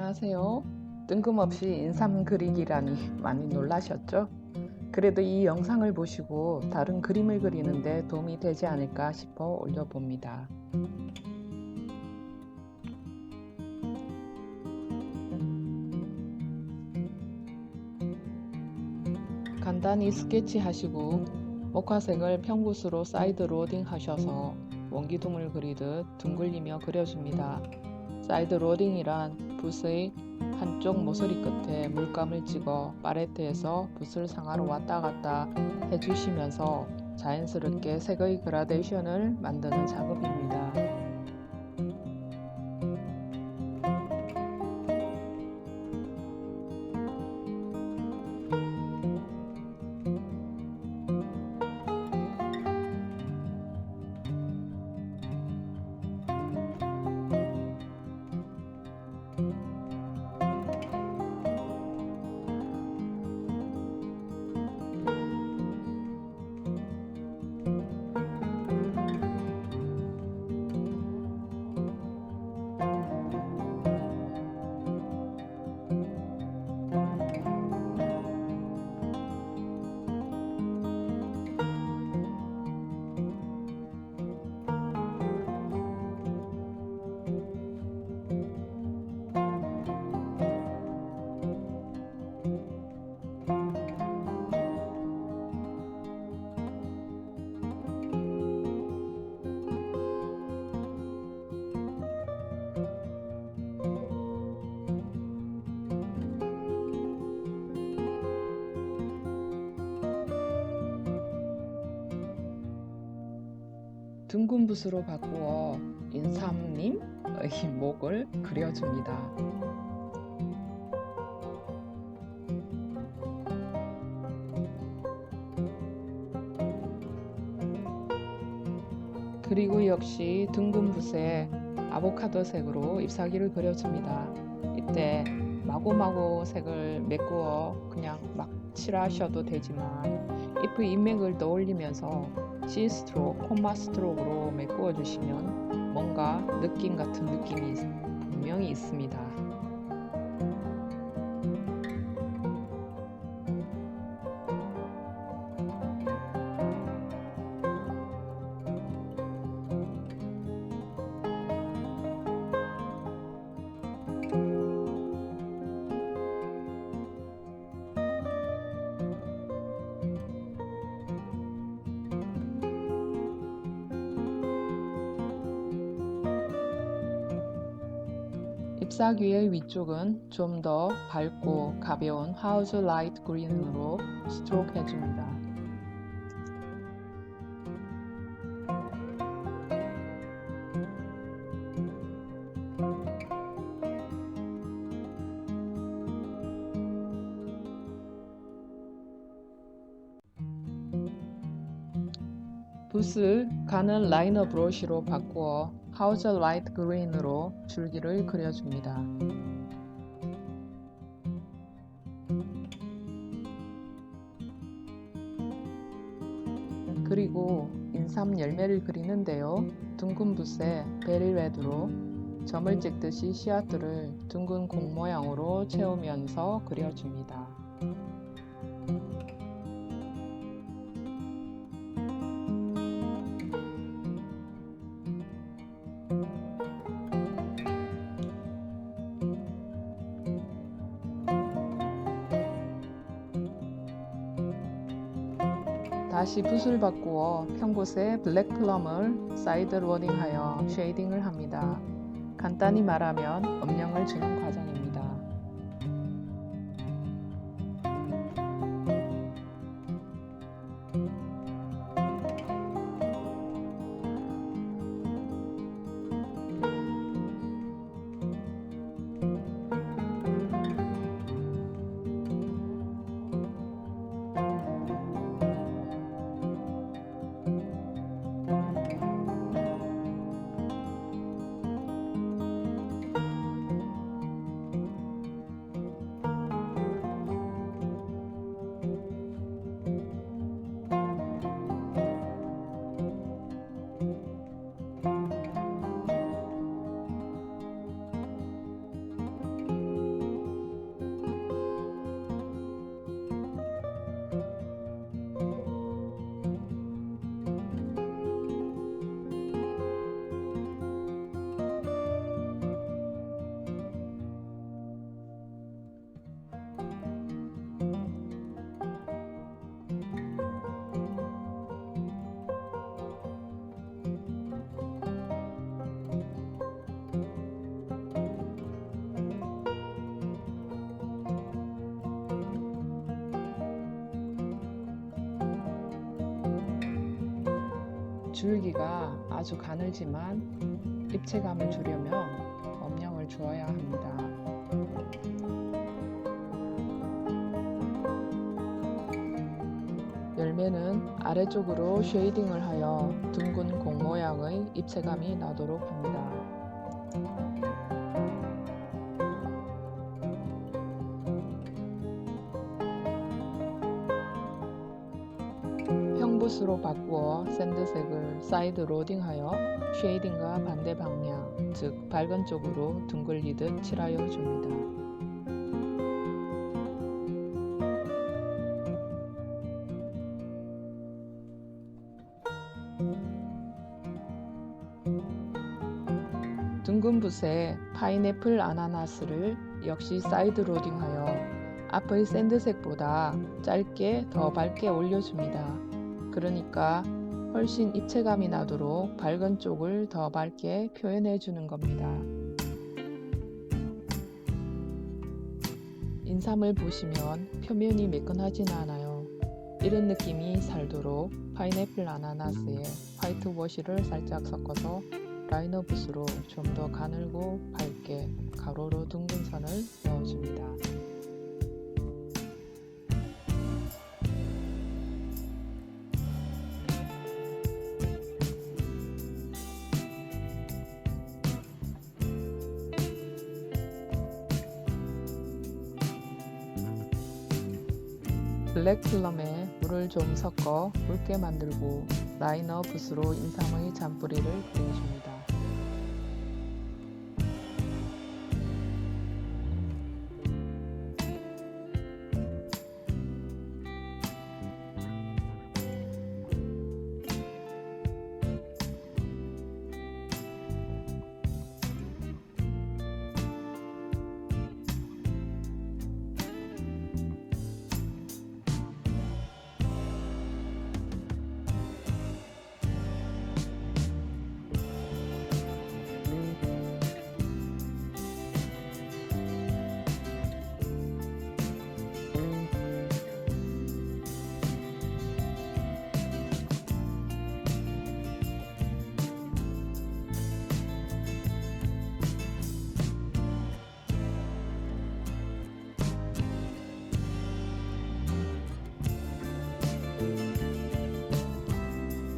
안녕하세요. 뜬금없이 인삼 그리기라니 많이 놀라셨죠? 그래도 이 영상을 보시고 다른 그림을 그리는데 도움이 되지 않을까 싶어 올려봅니다. 간단히 스케치하시고 목화색을 평붓으로 사이드 로딩 하셔서 원기둥을 그리듯 둥글리며 그려줍니다. 사이드 로딩이란 붓의 한쪽 모서리 끝에 물감을 찍어 팔레트에서 붓을 상하로 왔다 갔다 해주시면서 자연스럽게 색의 그라데이션을 만드는 작업입니다. 둥근 붓으로 바꾸어 인삼님의 목을 그려줍니다. 그리고 역시 둥근 붓에 아보카도 색으로 잎사귀를 그려줍니다. 이때 마구마구 색을 메꾸어 그냥 막 칠하셔도 되지만 잎의 인맥을 떠올리면서 C 스트로크, 콤마 스트로크로 메꾸어 주시면 뭔가 느낌 같은 느낌이 분명히 있습니다. 잎사귀의 위쪽은 좀 더 밝고 가벼운 하우스 라이트 그린으로 스트로크 해줍니다. 붓을 가는 라이너 브러쉬로 바꾸어 하우스 라이트 그린으로 줄기를 그려줍니다. 그리고 인삼 열매를 그리는데요. 둥근 붓에 베리 레드로 점을 찍듯이 씨앗들을 둥근 공 모양으로 채우면서 그려줍니다. 다시 붓을 바꾸어 평붓에 블랙 플럼을 사이드 로딩하여 쉐이딩을 합니다. 간단히 말하면 음영을 주는 과정입니다. 줄기가 아주 가늘지만 입체감을 주려면 엄령을 주어야 합니다. 열매는 아래쪽으로 쉐이딩을 하여 둥근 공 모양의 입체감이 나도록 합니다. 평붓으로 바꾸어 샌드색을 사이드 로딩하여 쉐이딩과 반대 방향, 즉 밝은 쪽으로 둥글리듯 칠하여 줍니다. 둥근 붓에 파인애플 아나나스를 역시 사이드 로딩하여 앞의 샌드색보다 짧게 더 밝게 올려줍니다. 그러니까 훨씬 입체감이 나도록 밝은 쪽을 더 밝게 표현해 주는 겁니다. 인삼을 보시면 표면이 매끈하지는 않아요. 이런 느낌이 살도록 파인애플 아나나스에 화이트 워시를 살짝 섞어서 라이너 붓으로 좀 더 가늘고 밝게 가로로 둥근 선을 넣어줍니다. 블랙 플럼에 물을 좀 섞어 묽게 만들고 라이너 붓으로 인삼의 잔뿌리를 그려줍니다.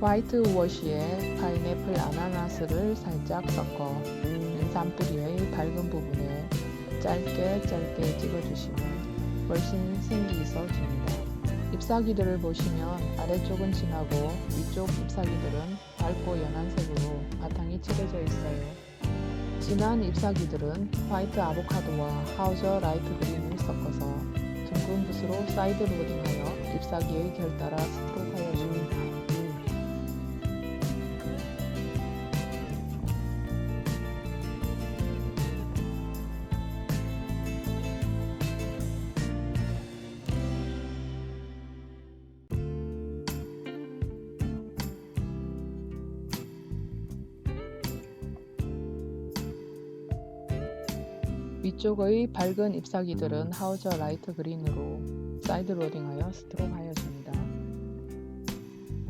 화이트 워시에 파인애플 아나나스를 살짝 섞어 인삼 뿌리의 밝은 부분에 짧게 찍어주시면 훨씬 생기 있어 줍니다. 잎사귀들을 보시면 아래쪽은 진하고 위쪽 잎사귀들은 밝고 연한 색으로 바탕이 칠해져 있어요. 진한 잎사귀들은 화이트 아보카도와 하우저 라이트 그린을 섞어서 둥근 붓으로 사이드 로딩하여 잎사귀의 결 따라 스트로크하여 줍니다. 위쪽의 밝은 잎사귀들은 하우저 라이트 그린으로 사이드 로딩하여 스트로크하여 줍니다.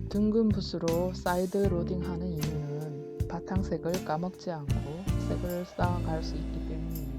둥근 붓으로 사이드 로딩하는 이유는 바탕색을 까먹지 않고 색을 쌓아갈 수 있기 때문입니다.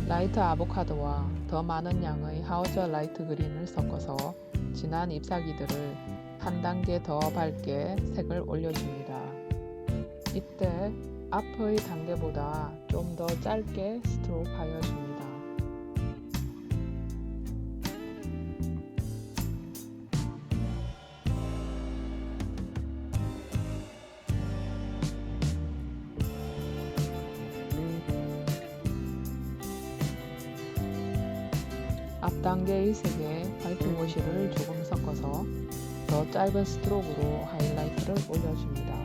라이트 아보카도와 더 많은 양의 하우저 라이트 그린을 섞어서 진한 ip사귀들을 한 단계 더 밝게 색을 올려줍니다. 이때 앞의 단계보다 좀 더 짧게 스트로크 하여 줍니다. 앞 단계의 색에 화이트 워시를 조금 섞어서 더 짧은 스트로크로 하이라이트를 올려줍니다.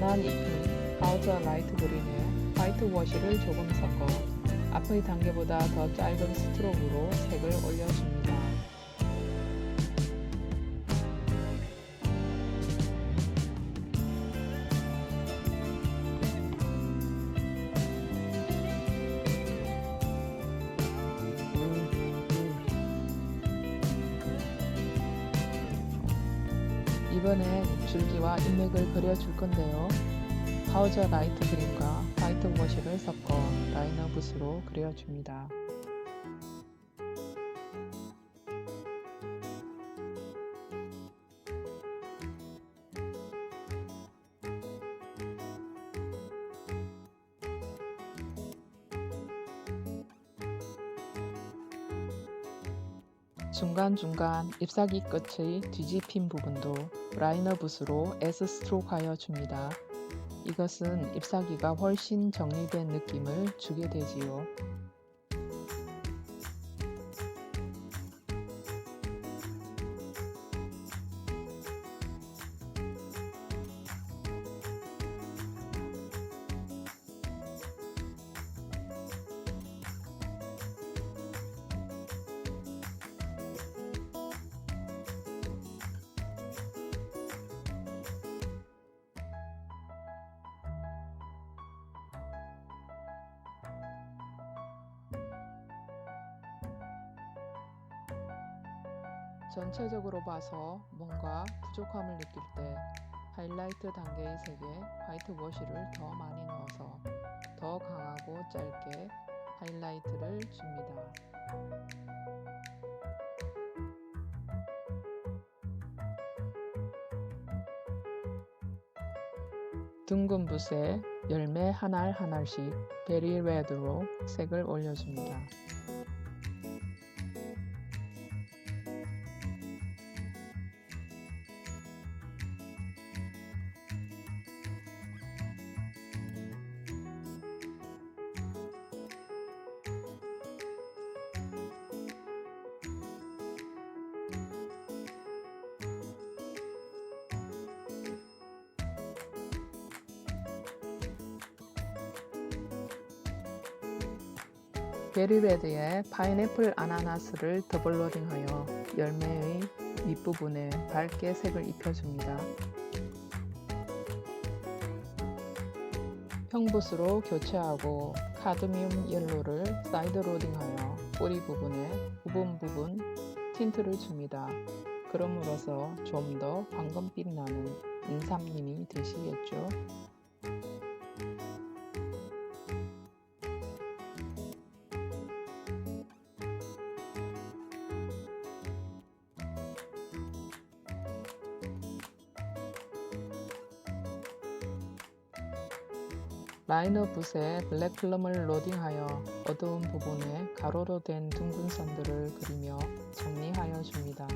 노란 잎은 파우더 라이트 그린에 화이트 워시를 조금 섞어 앞의 단계보다 더 짧은 스트로크로 색을 올려줍니다. 이번엔 줄기와 인맥을 그려줄 건데요. 파우더 라이트 그린과 화이트 워시를 섞어 라이너 붓으로 그려줍니다. 중간중간 잎사귀 끝의 뒤집힌 부분도 라이너 붓으로 S 스트로크하여 줍니다. 이것은 잎사귀가 훨씬 정리된 느낌을 주게 되지요. 전체적으로 봐서 뭔가 부족함을 느낄 때 하이라이트 단계의 색에 화이트 워시를 더 많이 넣어서 더 강하고 짧게 하이라이트를 줍니다. 둥근 붓에 열매 한 알 한 알씩 베리 레드로 색을 올려줍니다. 베리레드에 파인애플 아나나스를 더블 로딩하여 열매의 윗부분에 밝게 색을 입혀줍니다. 평붓으로 교체하고 카드뮴 옐로를 사이드 로딩하여 뿌리 부분에 부분 틴트를 줍니다. 그럼으로써 좀 더 황금빛 나는 인삼님이 되시겠죠. 라이너 붓에 블랙 플럼을 로딩하여 어두운 부분에 가로로 된 둥근 선들을 그리며 정리하여 줍니다.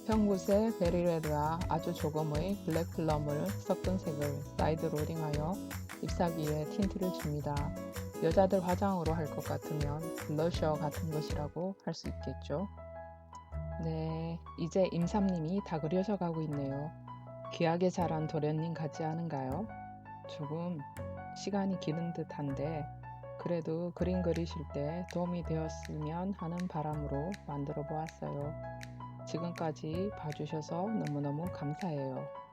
평붓에 베리레드와 아주 조금의 블랙 플럼을 섞은 색을 사이드 로딩하여 잎사귀에 틴트를 줍니다. 여자들 화장으로 할 것 같으면 블러셔 같은 것이라고 할 수 있겠죠. 네, 이제 임삼님이 다 그려져 가고 있네요. 귀하게 자란 도련님 같지 않은가요? 조금 시간이 기는 듯한데 그래도 그림 그리실 때 도움이 되었으면 하는 바람으로 만들어 보았어요. 지금까지 봐주셔서 너무너무 감사해요.